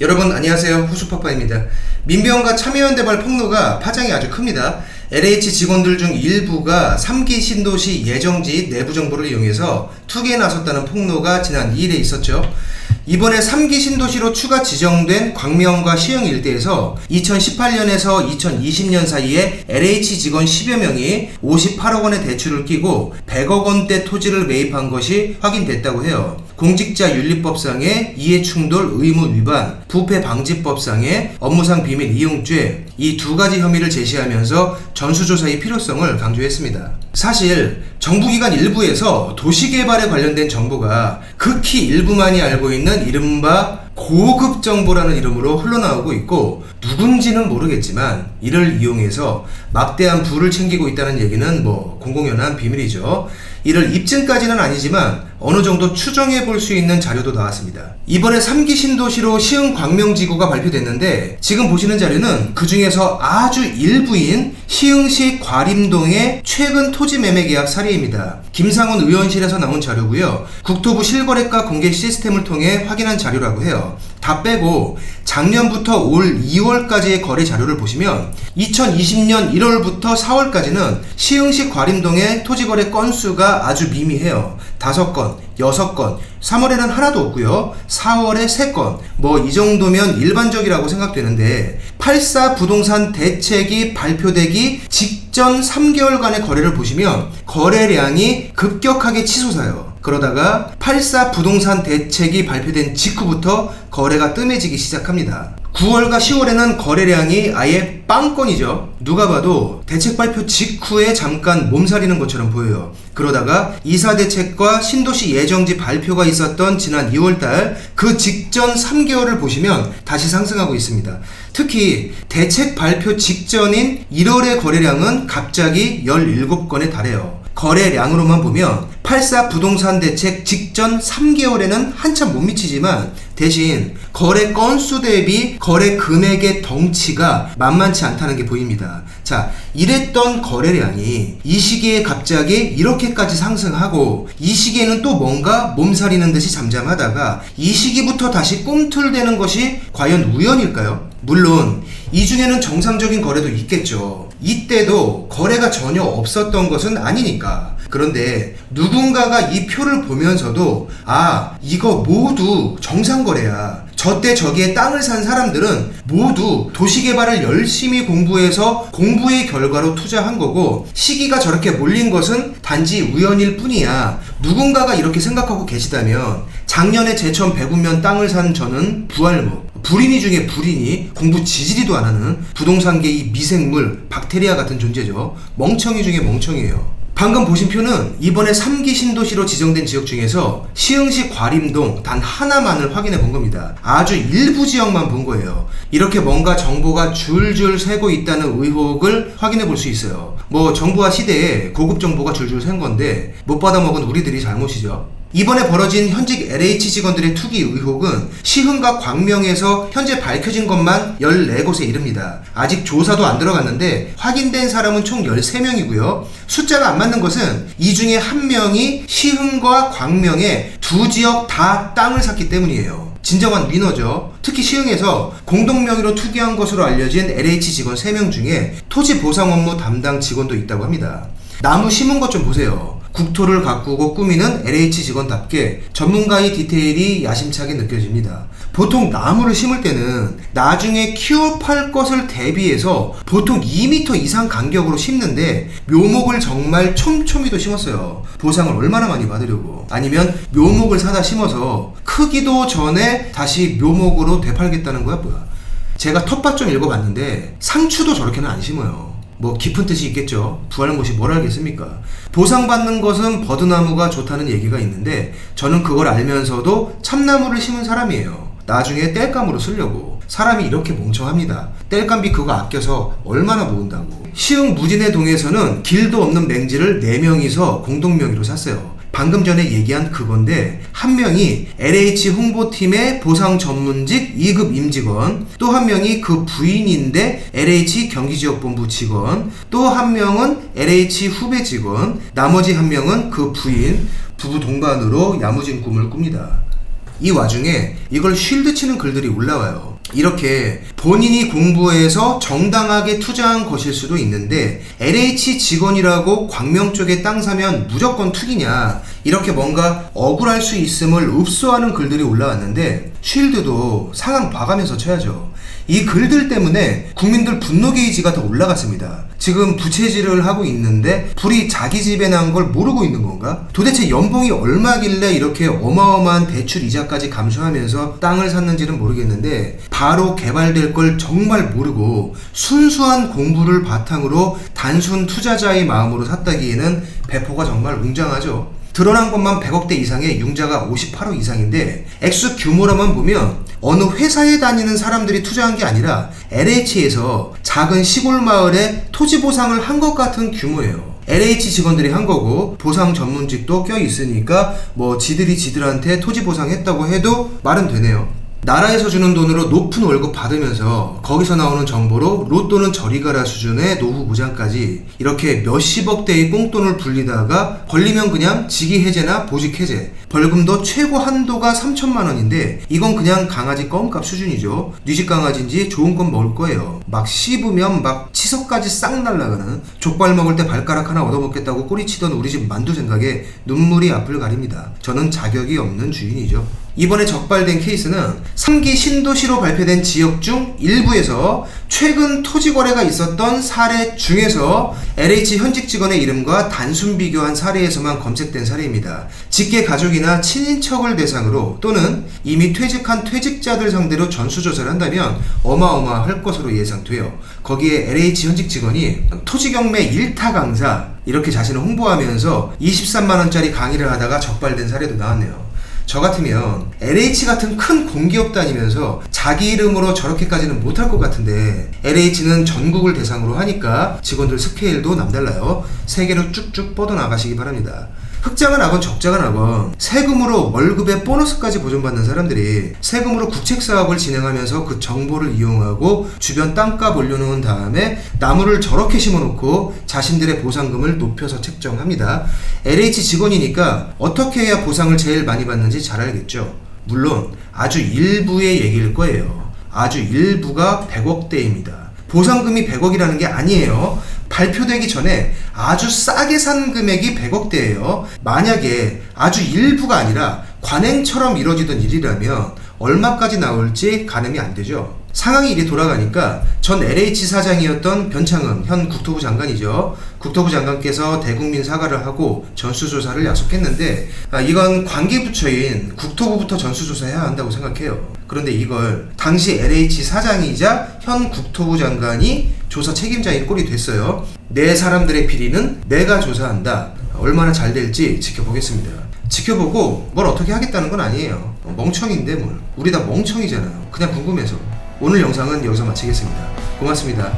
여러분 안녕하세요. 호수파파입니다. 민병과 참여연대발 폭로가 파장이 아주 큽니다. LH 직원들 중 일부가 3기 신도시 예정지 내부 정보를 이용해서 투기에 나섰다는 폭로가 지난 2일에 있었죠. 이번에 3기 신도시로 추가 지정된 광명과 시흥 일대에서 2018년에서 2020년 사이에 LH 직원 10여 명이 58억 원의 대출을 끼고 100억 원대 토지를 매입한 것이 확인됐다고 해요. 공직자윤리법상의 이해충돌 의무 위반, 부패방지법상의 업무상 비밀 이용죄, 이 두 가지 혐의를 제시하면서 전수조사의 필요성을 강조했습니다. 사실 정부기관 일부에서 도시개발에 관련된 정보가 극히 일부만이 알고 있는 이른바 고급 정보라는 이름으로 흘러나오고 있고, 누군지는 모르겠지만 이를 이용해서 막대한 부를 챙기고 있다는 얘기는 공공연한 비밀이죠. 이를 입증까지는 아니지만 어느 정도 추정해 볼 수 있는 자료도 나왔습니다. 이번에 3기 신도시로 시흥 광명지구가 발표됐는데, 지금 보시는 자료는 그 중에서 아주 일부인 시흥시 과림동의 최근 토지 매매 계약 사례입니다. 김상훈 의원실에서 나온 자료고요. 국토부 실거래가 공개 시스템을 통해 확인한 자료라고 해요. 다 빼고 작년부터 올 2월까지의 거래 자료를 보시면 2020년 1월부터 4월까지는 시흥시 과림동의 토지거래 건수가 아주 미미해요. 5건, 6건, 3월에는 하나도 없고요. 4월에 3건, 이 정도면 일반적이라고 생각되는데, 84 부동산 대책이 발표되기 직전 3개월간의 거래를 보시면 거래량이 급격하게 치솟아요. 그러다가 84 부동산 대책이 발표된 직후부터 거래가 뜸해지기 시작합니다. 9월과 10월에는 거래량이 아예 빵건이죠. 누가 봐도 대책 발표 직후에 잠깐 몸살이는 것처럼 보여요. 그러다가 이사 대책과 신도시 예정지 발표가 있었던 지난 2월달 그 직전 3개월을 보시면 다시 상승하고 있습니다. 특히 대책 발표 직전인 1월의 거래량은 갑자기 17건에 달해요. 거래량으로만 보면 84 부동산 대책 직전 3개월에는 한참 못 미치지만, 대신 거래 건수 대비 거래 금액의 덩치가 만만치 않다는 게 보입니다. 자, 이랬던 거래량이 이 시기에 갑자기 이렇게까지 상승하고, 이 시기에는 또 뭔가 몸살이는 듯이 잠잠하다가 이 시기부터 다시 꿈틀대는 것이 과연 우연일까요? 물론 이 중에는 정상적인 거래도 있겠죠. 이때도 거래가 전혀 없었던 것은 아니니까. 그런데 누군가가 이 표를 보면서도 이거 모두 정상거래야, 저때 저기에 땅을 산 사람들은 모두 도시개발을 열심히 공부해서 공부의 결과로 투자한 거고, 시기가 저렇게 몰린 것은 단지 우연일 뿐이야, 누군가가 이렇게 생각하고 계시다면, 작년에 제천 백운면 땅을 산 저는 부활목, 불인이 중에 불인이, 공부 지지리도 안 하는 부동산계의 미생물, 박테리아 같은 존재죠. 멍청이 중에 멍청이에요. 방금 보신 표는 이번에 3기 신도시로 지정된 지역 중에서 시흥시 과림동 단 하나만을 확인해 본 겁니다. 아주 일부 지역만 본 거예요. 이렇게 뭔가 정보가 줄줄 새고 있다는 의혹을 확인해 볼 수 있어요. 정부와 시대에 고급 정보가 줄줄 샌 건데 못 받아먹은 우리들이 잘못이죠. 이번에 벌어진 현직 LH 직원들의 투기 의혹은 시흥과 광명에서 현재 밝혀진 것만 14곳에 이릅니다. 아직 조사도 안 들어갔는데 확인된 사람은 총 13명이고요. 숫자가 안 맞는 것은 이 중에 한 명이 시흥과 광명의 두 지역 다 땅을 샀기 때문이에요. 진정한 위너죠. 특히 시흥에서 공동명의로 투기한 것으로 알려진 LH 직원 3명 중에 토지 보상 업무 담당 직원도 있다고 합니다. 나무 심은 것 좀 보세요. 국토를 가꾸고 꾸미는 LH 직원답게 전문가의 디테일이 야심차게 느껴집니다. 보통 나무를 심을 때는 나중에 키워팔 것을 대비해서 보통 2m 이상 간격으로 심는데, 묘목을 정말 촘촘히도 심었어요. 보상을 얼마나 많이 받으려고. 아니면 묘목을 사다 심어서 크기도 전에 다시 묘목으로 되팔겠다는 거야 뭐야. 제가 텃밭 좀 읽어봤는데 상추도 저렇게는 안 심어요. 깊은 뜻이 있겠죠. 부활못이 뭘 알겠습니까? 보상받는 것은 버드나무가 좋다는 얘기가 있는데, 저는 그걸 알면서도 참나무를 심은 사람이에요. 나중에 땔감으로 쓰려고. 사람이 이렇게 멍청합니다. 땔감비 그거 아껴서 얼마나 모은다고. 시흥 무진의 동에서는 길도 없는 맹지를 4명이서 공동명의로 샀어요. 방금 전에 얘기한 그건데, 한 명이 LH 홍보팀의 보상 전문직 2급 임직원, 또 한 명이 그 부인인데 LH 경기지역본부 직원, 또 한 명은 LH 후배 직원, 나머지 한 명은 그 부인, 부부 동반으로 야무진 꿈을 꿉니다. 이 와중에 이걸 쉴드 치는 글들이 올라와요. 이렇게 본인이 공부해서 정당하게 투자한 것일 수도 있는데 LH 직원이라고 광명 쪽에 땅 사면 무조건 투기냐, 이렇게 뭔가 억울할 수 있음을 읍소하는 글들이 올라왔는데 쉴드도 상황 봐가면서 쳐야죠. 이 글들 때문에 국민들 분노 게이지가 더 올라갔습니다. 지금 부채질을 하고 있는데 불이 자기 집에 난 걸 모르고 있는 건가? 도대체 연봉이 얼마길래 이렇게 어마어마한 대출 이자까지 감수하면서 땅을 샀는지는 모르겠는데 바로 개발될 걸 정말 모르고 순수한 공부를 바탕으로 단순 투자자의 마음으로 샀다기에는 배포가 정말 웅장하죠. 드러난 것만 100억대 이상의 융자가 58억 이상인데 액수 규모로만 보면 어느 회사에 다니는 사람들이 투자한 게 아니라 LH에서 작은 시골 마을에 토지 보상을 한 것 같은 규모예요. LH 직원들이 한 거고 보상 전문직도 껴 있으니까 뭐 지들한테 토지 보상했다고 해도 말은 되네요. 나라에서 주는 돈으로 높은 월급 받으면서 거기서 나오는 정보로 로또는 저리 가라 수준의 노후 무장까지 이렇게 몇십억대의 꽁돈을 불리다가 걸리면 그냥 직위 해제나 보직 해제, 벌금도 최고 한도가 3천만 원인데 이건 그냥 강아지 껌값 수준이죠. 뉘집 강아지인지 좋은 건 먹을 거예요. 막 씹으면 막 치석까지 싹 날아가는, 족발 먹을 때 발가락 하나 얻어먹겠다고 꼬리치던 우리 집 만두 생각에 눈물이 앞을 가립니다. 저는 자격이 없는 주인이죠. 이번에 적발된 케이스는 3기 신도시로 발표된 지역 중 일부에서 최근 토지 거래가 있었던 사례 중에서 LH 현직 직원의 이름과 단순 비교한 사례에서만 검색된 사례입니다. 직계 가족이나 친인척을 대상으로 또는 이미 퇴직한 퇴직자들 상대로 전수조사를 한다면 어마어마할 것으로 예상돼요. 거기에 LH 현직 직원이 토지 경매 1타 강사 이렇게 자신을 홍보하면서 23만원짜리 강의를 하다가 적발된 사례도 나왔네요. 저 같으면 LH 같은 큰 공기업 다니면서 자기 이름으로 저렇게까지는 못할 것 같은데 LH는 전국을 대상으로 하니까 직원들 스케일도 남달라요. 세계로 쭉쭉 뻗어나가시기 바랍니다. 흑자가 나건 적자가 나건 세금으로 월급에 보너스까지 보존받는 사람들이 세금으로 국책사업을 진행하면서 그 정보를 이용하고 주변 땅값 올려놓은 다음에 나무를 저렇게 심어놓고 자신들의 보상금을 높여서 책정합니다. LH 직원이니까 어떻게 해야 보상을 제일 많이 받는지 잘 알겠죠. 물론 아주 일부의 얘기일 거예요. 아주 일부가 100억대입니다. 보상금이 100억이라는 게 아니에요. 발표되기 전에 아주 싸게 산 금액이 100억대예요. 만약에 아주 일부가 아니라 관행처럼 이뤄지던 일이라면 얼마까지 나올지 가늠이 안 되죠. 상황이 이리 돌아가니까 전 LH 사장이었던 변창흠 현 국토부 장관이죠. 국토부 장관께서 대국민 사과를 하고 전수조사를 약속했는데 이건 관계부처인 국토부부터 전수조사해야 한다고 생각해요. 그런데 이걸 당시 LH 사장이자 현 국토부 장관이 조사 책임자인 꼴이 됐어요. 내 사람들의 비리는 내가 조사한다. 얼마나 잘 될지 지켜보겠습니다. 지켜보고 뭘 어떻게 하겠다는 건 아니에요. 멍청인데 뭘. 우리 다 멍청이잖아요. 그냥 궁금해서. 오늘 영상은 여기서 마치겠습니다. 고맙습니다.